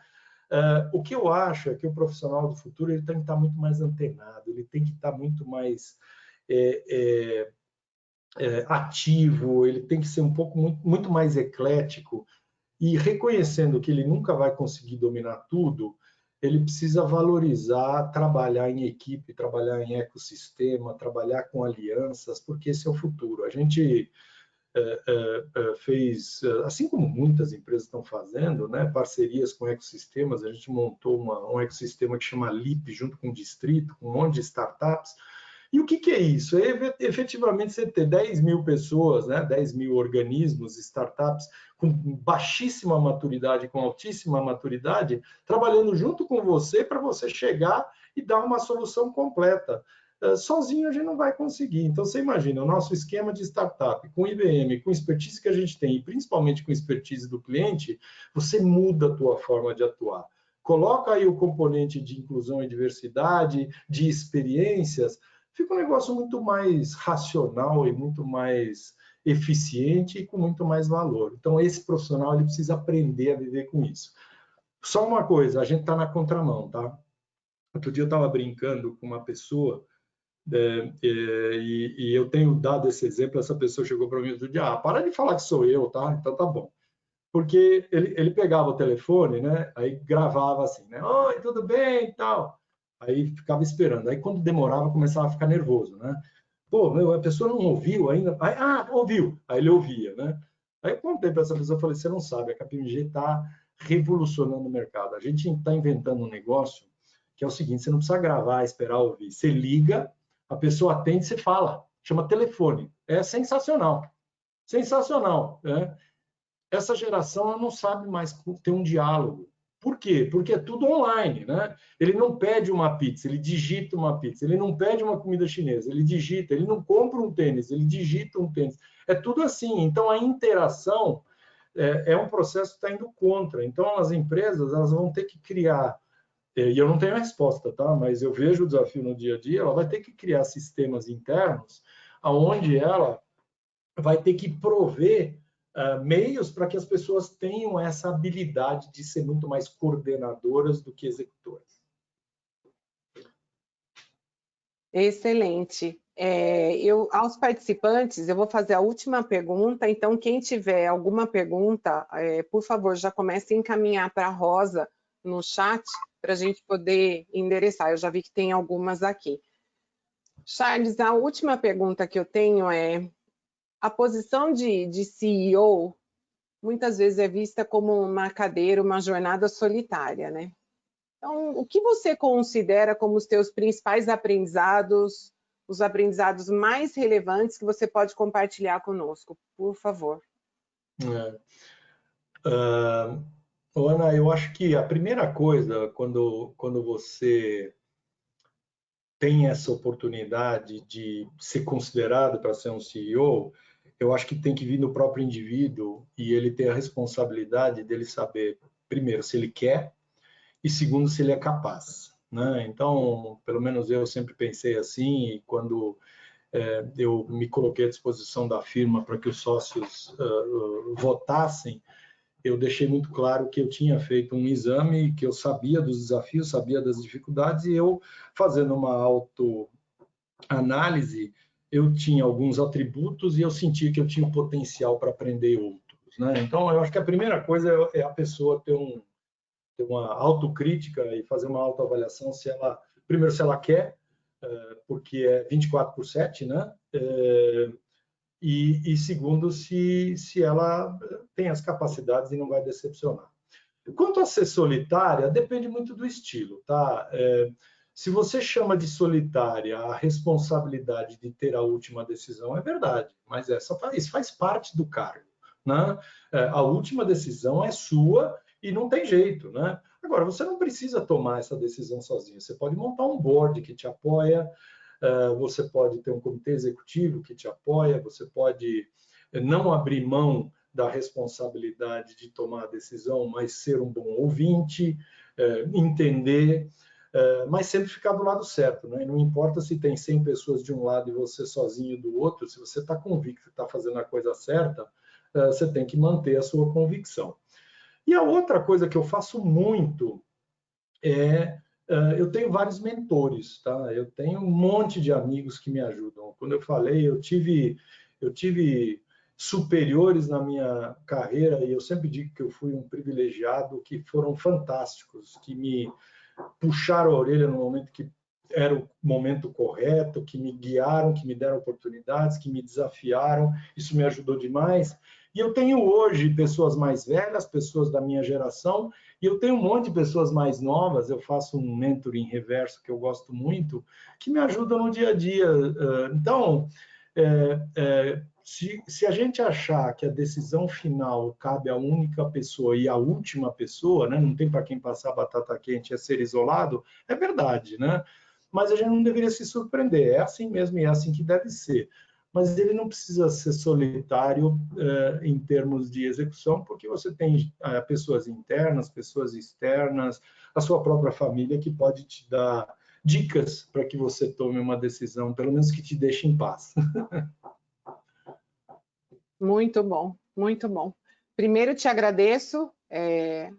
o que eu acho é que o profissional do futuro ele tem que estar muito mais antenado, ele tem que estar muito mais ativo, ele tem que ser muito mais eclético. E reconhecendo que ele nunca vai conseguir dominar tudo, ele precisa valorizar, trabalhar em equipe, trabalhar em ecossistema, trabalhar com alianças, porque esse é o futuro. A gente fez, assim como muitas empresas estão fazendo, né, parcerias com ecossistemas. A gente montou um ecossistema que chama LIP, junto com o Distrito, com um monte de startups. E o que é isso? É efetivamente você ter 10 mil pessoas, né, 10 mil organismos, startups, com baixíssima maturidade, com altíssima maturidade, trabalhando junto com você para você chegar e dar uma solução completa. Sozinho a gente não vai conseguir. Então, você imagina, o nosso esquema de startup, com IBM, com expertise que a gente tem, e principalmente com expertise do cliente, você muda a tua forma de atuar. Coloca aí o componente de inclusão e diversidade, de experiências, fica um negócio muito mais racional e muito mais eficiente e com muito mais valor. Então, esse profissional ele precisa aprender a viver com isso. Só uma coisa, a gente está na contramão, tá? Outro dia eu estava brincando com uma pessoa, e eu tenho dado esse exemplo. Essa pessoa chegou para mim e disse: para de falar que sou eu, tá? Então tá bom. Porque ele pegava o telefone, né? Aí gravava assim, né? Oi, tudo bem e tal. Aí ficava esperando. Aí quando demorava, começava a ficar nervoso, né? Pô, a pessoa não ouviu ainda. Aí, ouviu. Aí ele ouvia, né? Aí eu contei para essa pessoa, falei: você não sabe, a KPMG está revolucionando o mercado. A gente está inventando um negócio que é o seguinte: você não precisa gravar, esperar ouvir. Você liga, a pessoa atende, você fala. Chama telefone. É sensacional. Sensacional, né? Essa geração não sabe mais ter um diálogo. Por quê? Porque é tudo online, né? Ele não pede uma pizza, ele digita uma pizza. Ele não pede uma comida chinesa, ele digita. Ele não compra um tênis, ele digita um tênis. É tudo assim. Então, a interação é um processo que está indo contra. Então, as empresas elas vão ter que criar, e eu não tenho a resposta, tá? Mas eu vejo o desafio no dia a dia. Ela vai ter que criar sistemas internos onde ela vai ter que prover meios para que as pessoas tenham essa habilidade de ser muito mais coordenadoras do que executoras. Excelente. Aos participantes, eu vou fazer a última pergunta. Então, quem tiver alguma pergunta, por favor, já comece a encaminhar para a Rosa no chat, para a gente poder endereçar. Eu já vi que tem algumas aqui. Charles, a última pergunta que eu tenho é: a posição de CEO muitas vezes é vista como uma cadeira, uma jornada solitária, né? Então, o que você considera como os teus principais aprendizados, os aprendizados mais relevantes que você pode compartilhar conosco, por favor? Ana, eu acho que a primeira coisa, quando você tem essa oportunidade de ser considerado para ser um CEO, eu acho que tem que vir do próprio indivíduo e ele ter a responsabilidade dele saber, primeiro, se ele quer e, segundo, se ele é capaz, né? Então, pelo menos eu sempre pensei assim, e quando eu me coloquei à disposição da firma para que os sócios votassem, eu deixei muito claro que eu tinha feito um exame, que eu sabia dos desafios, sabia das dificuldades, e eu, fazendo uma autoanálise, eu tinha alguns atributos e eu sentia que eu tinha o potencial para aprender outros, né? Então, eu acho que a primeira coisa é a pessoa ter uma autocrítica e fazer uma autoavaliação, primeiro, se ela quer, porque é 24/7, né? E segundo, se ela tem as capacidades e não vai decepcionar. Quanto a ser solitária, depende muito do estilo, tá? Se você chama de solitária a responsabilidade de ter a última decisão, é verdade, mas isso faz parte do cargo, né? A última decisão é sua e não tem jeito, né? Agora, você não precisa tomar essa decisão sozinho. Você pode montar um board que te apoia, você pode ter um comitê executivo que te apoia, você pode não abrir mão da responsabilidade de tomar a decisão, mas ser um bom ouvinte, entender, mas sempre ficar do lado certo, né? Não importa se tem 100 pessoas de um lado e você sozinho do outro, se você está convicto que está fazendo a coisa certa, você tem que manter a sua convicção. E a outra coisa que eu faço muito eu tenho vários mentores, tá? Eu tenho um monte de amigos que me ajudam. Quando eu falei, eu tive superiores na minha carreira, e eu sempre digo que eu fui um privilegiado, que foram fantásticos, que me puxaram a orelha no momento que era o momento correto, que me guiaram, que me deram oportunidades, que me desafiaram. Isso me ajudou demais. E eu tenho hoje pessoas mais velhas, pessoas da minha geração, e eu tenho um monte de pessoas mais novas. Eu faço um mentoring reverso que eu gosto muito, que me ajudam no dia a dia. Então, se a gente achar que a decisão final cabe à única pessoa e à última pessoa, né, não tem para quem passar batata quente, é ser isolado, é verdade, né? Mas a gente não deveria se surpreender. É assim mesmo e é assim que deve ser. Mas ele não precisa ser solitário em termos de execução, porque você tem pessoas internas, pessoas externas, a sua própria família que pode te dar dicas para que você tome uma decisão, pelo menos que te deixe em paz. Muito bom, muito bom. Primeiro, te agradeço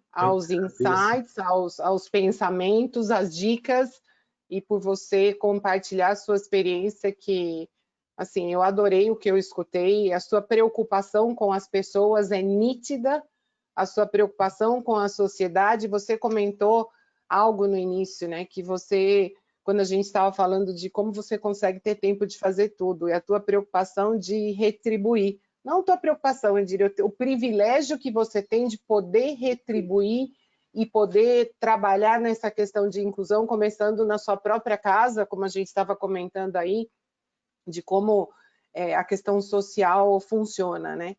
aos insights, aos pensamentos, às dicas, e por você compartilhar a sua experiência, que, assim, eu adorei o que eu escutei. A sua preocupação com as pessoas é nítida, a sua preocupação com a sociedade. Você comentou algo no início, né, que você, quando a gente estava falando de como você consegue ter tempo de fazer tudo, e a tua preocupação de retribuir. Não a tua preocupação, eu diria, o privilégio que você tem de poder retribuir e poder trabalhar nessa questão de inclusão, começando na sua própria casa, como a gente estava comentando aí, de como a questão social funciona, né?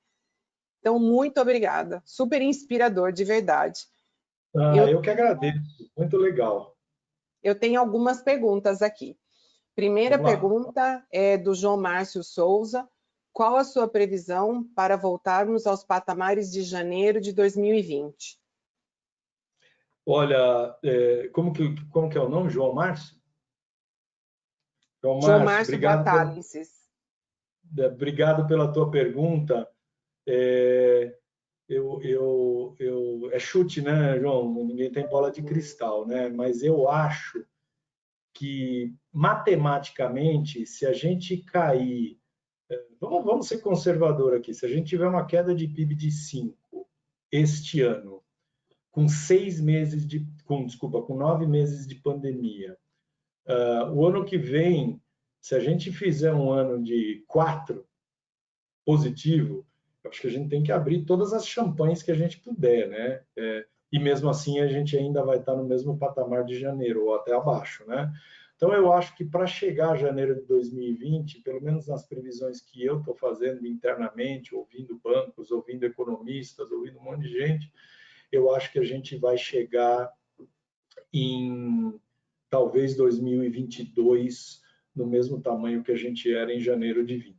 Então, muito obrigada. Super inspirador, de verdade. Eu que agradeço. Muito legal. Eu tenho algumas perguntas aqui. Primeira pergunta é do João Márcio Souza. Qual a sua previsão para voltarmos aos patamares de janeiro de 2020? Olha, como que é o nome? João Márcio? João Márcio Batálices. Obrigado pela tua pergunta. É chute, né, João? Ninguém tem bola de cristal, né? Mas eu acho que, matematicamente, se a gente cair... Vamos ser conservador aqui. Se a gente tiver uma queda de PIB de 5 este ano, com 9 meses de pandemia, o ano que vem, se a gente fizer um ano de 4 positivo, eu acho que a gente tem que abrir todas as champanhes que a gente puder, né? E mesmo assim a gente ainda vai estar no mesmo patamar de janeiro, ou até abaixo, né? Então eu acho que para chegar a janeiro de 2020, pelo menos nas previsões que eu estou fazendo internamente, ouvindo bancos, ouvindo economistas, ouvindo um monte de gente, eu acho que a gente vai chegar em talvez 2022 no mesmo tamanho que a gente era em janeiro de 20.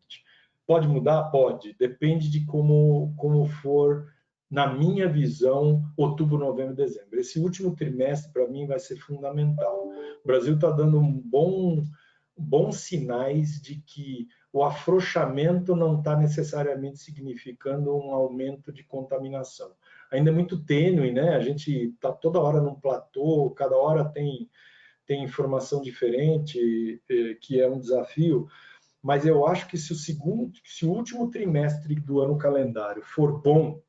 Pode mudar? Pode. Depende de como for, na minha visão, outubro, novembro, dezembro. Esse último trimestre, para mim, vai ser fundamental. O Brasil está dando bons sinais de que o afrouxamento não está necessariamente significando um aumento de contaminação. Ainda é muito tênue, né? A gente está toda hora num platô, cada hora tem informação diferente, que é um desafio, mas eu acho que se o último trimestre do ano calendário for bom,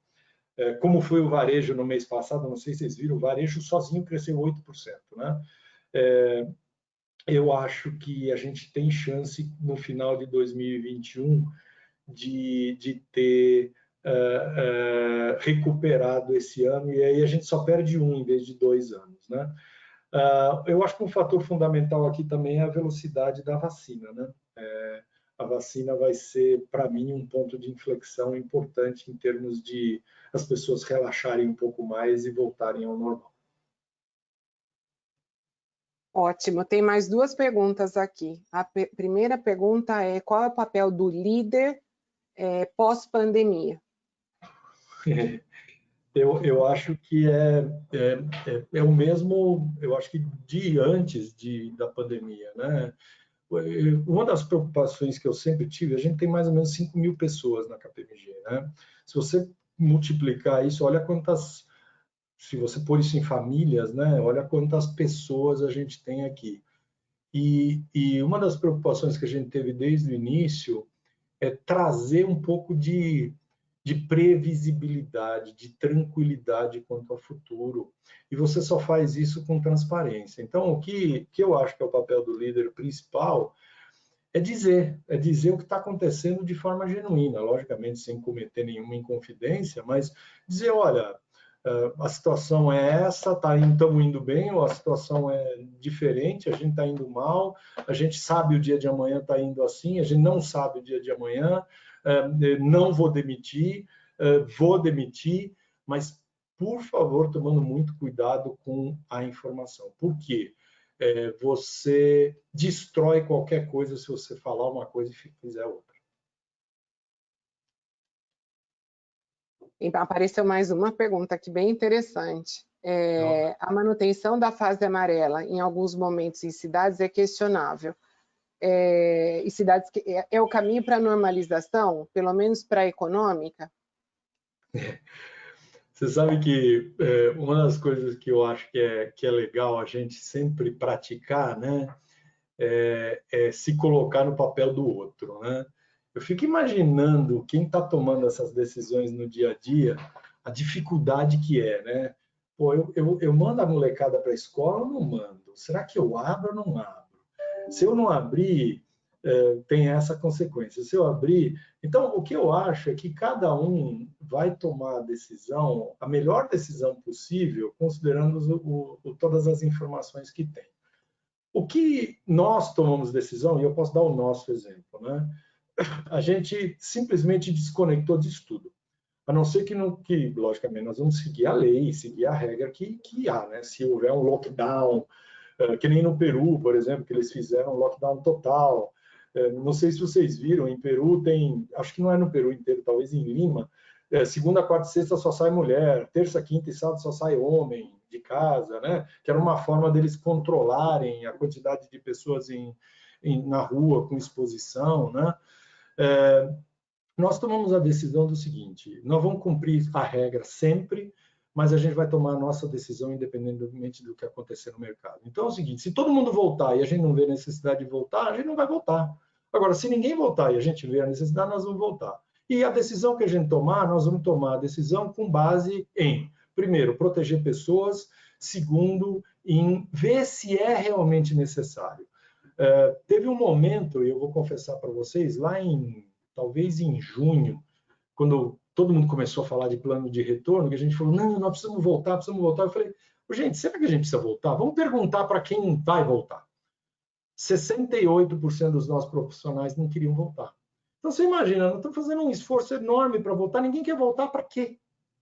como foi o varejo no mês passado, não sei se vocês viram, o varejo sozinho cresceu 8%, né? Eu acho que a gente tem chance no final de 2021 de ter recuperado esse ano, e aí a gente só perde em vez de 2 anos, né? Eu acho que um fator fundamental aqui também é a velocidade da vacina, né? A vacina vai ser, para mim, um ponto de inflexão importante em termos de as pessoas relaxarem um pouco mais e voltarem ao normal. Ótimo. Tem mais 2 perguntas aqui. A primeira pergunta é: qual é o papel do líder pós-pandemia? Eu acho que é o mesmo, eu acho que de antes da pandemia, né? Uma das preocupações que eu sempre tive, a gente tem mais ou menos 5 mil pessoas na KPMG, né? Se você multiplicar isso, olha quantas, se você pôr isso em famílias, né? Olha quantas pessoas a gente tem aqui. E uma das preocupações que a gente teve desde o início trazer um pouco de previsibilidade, de tranquilidade quanto ao futuro. E você só faz isso com transparência. Então, o que eu acho que é o papel do líder principal é dizer o que está acontecendo de forma genuína, logicamente sem cometer nenhuma inconfidência, mas dizer, olha, a situação é essa, estamos indo bem, ou a situação é diferente, a gente está indo mal, a gente sabe o dia de amanhã está indo assim, a gente não sabe o dia de amanhã, não vou demitir, mas, por favor, tomando muito cuidado com a informação. Por quê? Você destrói qualquer coisa se você falar uma coisa e fizer outra. Apareceu mais uma pergunta aqui bem interessante. A manutenção da fase amarela em alguns momentos em cidades é questionável. E cidades que é o caminho para a normalização, pelo menos para a econômica? Você sabe que uma das coisas que eu acho que é legal a gente sempre praticar, né, é se colocar no papel do outro, né? Eu fico imaginando quem está tomando essas decisões no dia a dia, a dificuldade que é, né? Pô, eu mando a molecada para a escola ou não mando? Será que eu abro ou não abro? Se eu não abrir, tem essa consequência. Se eu abrir... Então, o que eu acho é que cada um vai tomar a decisão, a melhor decisão possível, considerando todas as informações que tem. O que nós tomamos decisão, e eu posso dar o nosso exemplo, né? A gente simplesmente desconectou disso tudo. A não ser que, logicamente, nós vamos seguir a lei, seguir a regra que há, né? Se houver um lockdown, que nem no Peru, por exemplo, que eles fizeram um lockdown total. Não sei se vocês viram, em Peru tem, acho que não é no Peru inteiro, talvez em Lima, segunda, quarta e sexta só sai mulher, terça, quinta e sábado só sai homem de casa, né? Que era uma forma deles controlarem a quantidade de pessoas na rua com exposição, né? Nós tomamos a decisão do seguinte: nós vamos cumprir a regra sempre, mas a gente vai tomar a nossa decisão independentemente do que acontecer no mercado. Então é o seguinte: se todo mundo voltar e a gente não vê necessidade de voltar, a gente não vai voltar. Agora, se ninguém voltar e a gente vê a necessidade, nós vamos voltar. E a decisão que a gente tomar, nós vamos tomar a decisão com base em, primeiro, proteger pessoas, segundo, em ver se é realmente necessário. Teve um momento, e eu vou confessar para vocês, talvez em junho, quando todo mundo começou a falar de plano de retorno, que a gente falou, não, nós precisamos voltar. Eu falei, gente, será que a gente precisa voltar? Vamos perguntar para quem vai voltar. 68% dos nossos profissionais não queriam voltar. Então, você imagina, nós estamos fazendo um esforço enorme para voltar, ninguém quer voltar para quê?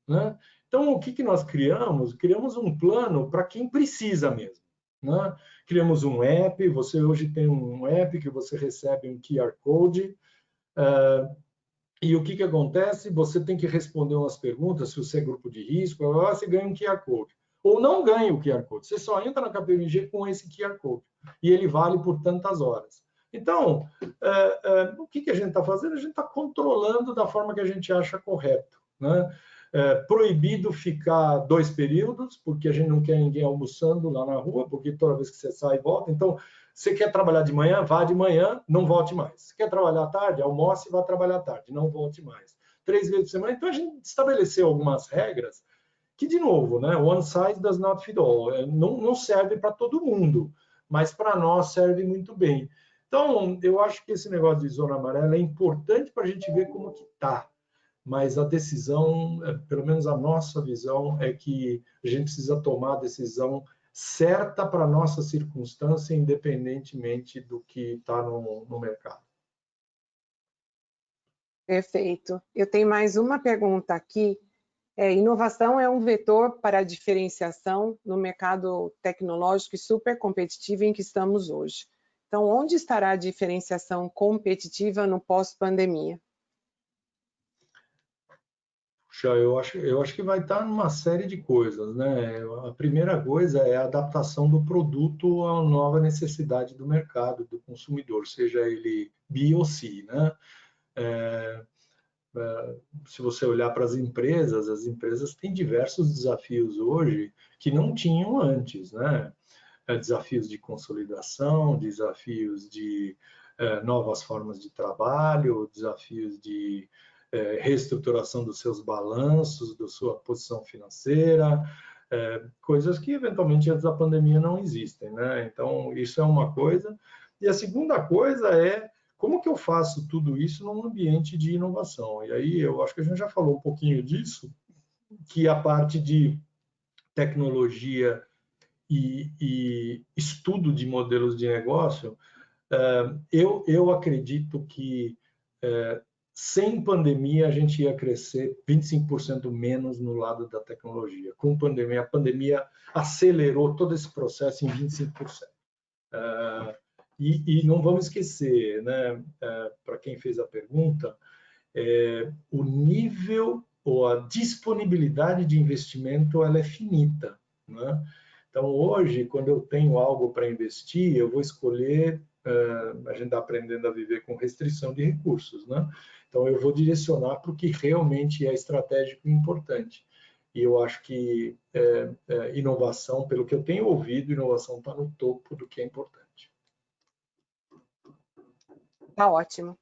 Né? Então, o que nós criamos? Criamos um plano para quem precisa mesmo. Né? Criamos um app, você hoje tem um app que você recebe um QR Code, e o que acontece? Você tem que responder umas perguntas, se você é grupo de risco, você ganha um QR Code. Ou não ganha o QR Code, você só entra na KPMG com esse QR Code, e ele vale por tantas horas. Então, o que a gente está fazendo? A gente está controlando da forma que a gente acha correto. Né? Proibido ficar 2 períodos, porque a gente não quer ninguém almoçando lá na rua, porque toda vez que você sai, volta. Então, você quer trabalhar de manhã, vá de manhã, não volte mais. Você quer trabalhar à tarde, almoce e vá trabalhar à tarde, não volte mais. 3 vezes por semana. Então, a gente estabeleceu algumas regras que, de novo, né, one size does not fit all. Não serve para todo mundo, mas para nós serve muito bem. Então, eu acho que esse negócio de zona amarela é importante para a gente ver como que está. Mas a decisão, pelo menos a nossa visão, é que a gente precisa tomar a decisão certa para a nossa circunstância, independentemente do que está no mercado. Perfeito. Eu tenho mais uma pergunta aqui. Inovação é um vetor para a diferenciação no mercado tecnológico e super competitivo em que estamos hoje. Então, onde estará a diferenciação competitiva no pós-pandemia? Eu acho que vai estar numa série de coisas, né? A primeira coisa é a adaptação do produto à nova necessidade do mercado, do consumidor, seja ele B ou C, né? Se você olhar para as empresas têm diversos desafios hoje que não tinham antes, né? Desafios de consolidação, desafios de novas formas de trabalho, desafios de reestruturação dos seus balanços, da sua posição financeira, coisas que eventualmente antes da pandemia não existem, né? Então, isso é uma coisa. E a segunda coisa é como que eu faço tudo isso num ambiente de inovação? E aí eu acho que a gente já falou um pouquinho disso, que a parte de tecnologia e estudo de modelos de negócio, eu acredito que sem pandemia a gente ia crescer 25% menos no lado da tecnologia. Com pandemia, a pandemia acelerou todo esse processo em 25%. E não vamos esquecer, né, para quem fez a pergunta, o nível ou a disponibilidade de investimento ela é finita, né? Então, hoje, quando eu tenho algo para investir, eu vou escolher, a gente está aprendendo a viver com restrição de recursos, né? Então, eu vou direcionar para o que realmente é estratégico e importante. E eu acho que inovação, pelo que eu tenho ouvido, inovação está no topo do que é importante. Tá ótimo.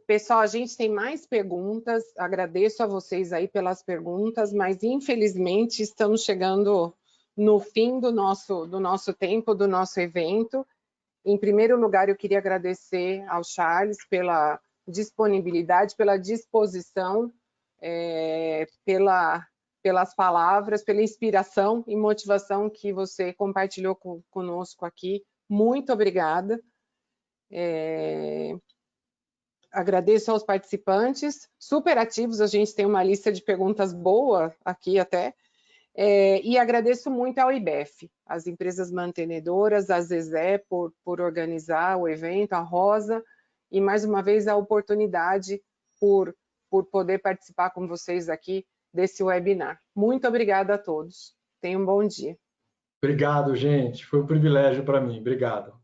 Pessoal, a gente tem mais perguntas, agradeço a vocês aí pelas perguntas, mas infelizmente estamos chegando no fim do nosso tempo, do nosso evento. Em primeiro lugar, eu queria agradecer ao Charles pela disponibilidade, pela disposição, pelas palavras, pela inspiração e motivação que você compartilhou conosco aqui. Muito obrigada. Agradeço aos participantes, super ativos, a gente tem uma lista de perguntas boa aqui até, e agradeço muito ao IBEF, as empresas mantenedoras, a Zezé por organizar o evento, a Rosa, e mais uma vez a oportunidade por poder participar com vocês aqui desse webinar. Muito obrigada a todos. Tenham um bom dia. Obrigado, gente. Foi um privilégio para mim. Obrigado.